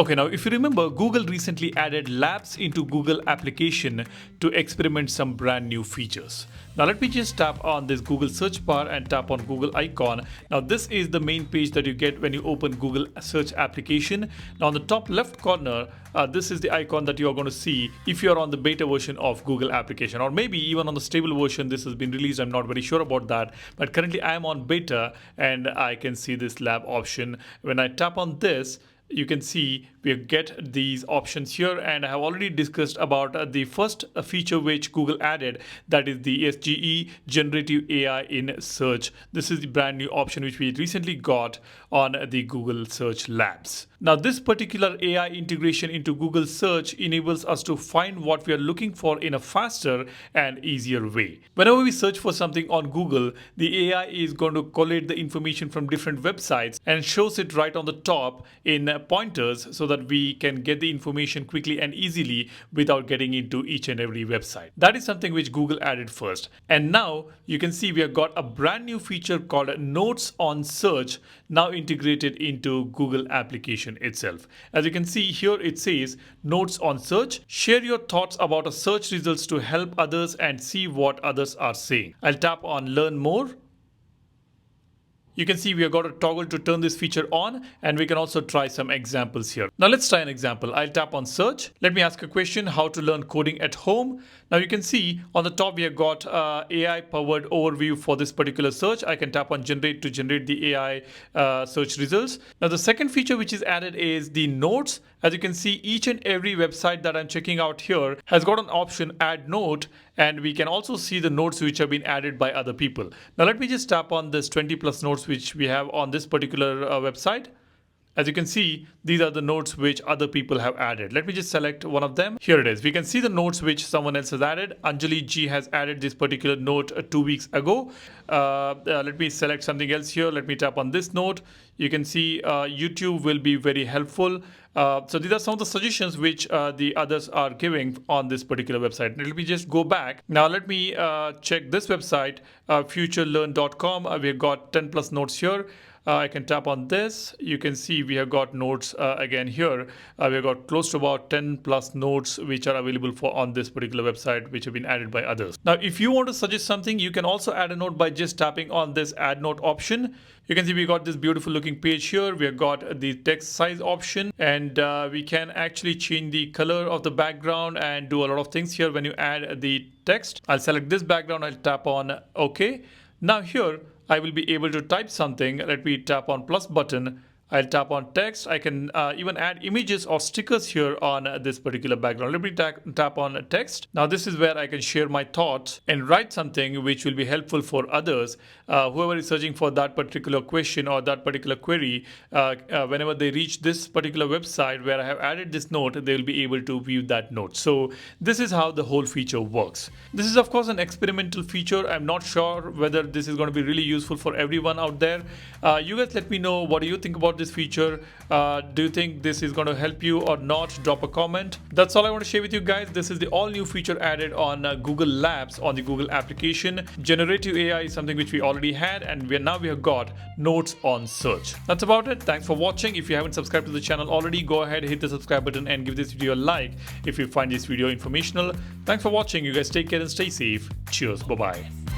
Okay, now if you remember, Google recently added Labs into Google application to experiment some brand new features. Now let me just tap on this Google search bar and tap on Google icon. Now this is the main page that you get when you open Google search application. Now on the top left corner, this is the icon that you are going to see if you are on the beta version of Google application, or maybe even on the stable version. This has been released. I'm not very sure about that, but currently I am on beta and I can see this lab option. When I tap on this, you can see we get these options here, and I have already discussed about the first feature which Google added, that is the SGE generative AI in search. This is the brand new option which we recently got on the Google Search Labs. Now this particular AI integration into Google Search enables us to find what we are looking for in a faster and easier way. Whenever we search for something on Google, the AI is going to collate the information from different websites and shows it right on the top in pointers, so that we can get the information quickly and easily without getting into each and every website. That is something which Google added first. And now you can see we have got a brand new feature called Notes on Search now integrated into Google application itself. As you can see here, it says Notes on Search. Share your thoughts about a search results to help others and see what others are saying. I'll tap on Learn More. You can see we have got a toggle to turn this feature on, and we can also try some examples here. Now let's try an example. I'll tap on search. Let me ask a question: how to learn coding at home. Now you can see on the top we have got AI powered overview for this particular search. I can tap on generate to generate the AI search results. Now the second feature which is added is the notes. As you can see, each and every website that I'm checking out here has got an option add note, and we can also see the notes which have been added by other people. Now let me just tap on this 20 plus notes which we have on this particular website. As you can see, these are the notes which other people have added. Let me just select one of them. Here it is. We can see the notes which someone else has added. Anjali G has added this particular note 2 weeks ago. Let me select something else here. Let me tap on this note. You can see YouTube will be very helpful. So these are some of the suggestions which the others are giving on this particular website. Let me just go back. Now let me check this website, futurelearn.com. We've got 10 plus notes here. I can tap on this. You can see we have got notes again here. We've got close to about 10 plus notes which are available for on this particular website, which have been added by others. Now, if you want to suggest something, you can also add a note by just tapping on this add note option. You can see we got this beautiful looking page here. We have got the text size option, and we can actually change the color of the background and do a lot of things here when you add the text. I'll select this background. I'll tap on OK. Now here, I will be able to type something. Let me tap on plus button. I'll tap on text. I can even add images or stickers here on this particular background. Let me tap on text. Now this is where I can share my thoughts and write something which will be helpful for others. Whoever is searching for that particular question or that particular query, whenever they reach this particular website where I have added this note, they will be able to view that note. So this is how the whole feature works. This is of course an experimental feature. I'm not sure whether this is going to be really useful for everyone out there. You guys let me know, what do you think about this feature? Do you think this is going to help you or not? Drop a comment. That's all I want to share with you guys. This is the all new feature added on Google Labs on the Google application. Generative AI is something which we already had, and now we have got notes on search. That's about it. Thanks for watching. If you haven't subscribed to the channel already, go ahead, hit the subscribe button and give this video a like if you find this video informational. Thanks for watching. You guys take care and stay safe. Cheers. Bye-bye.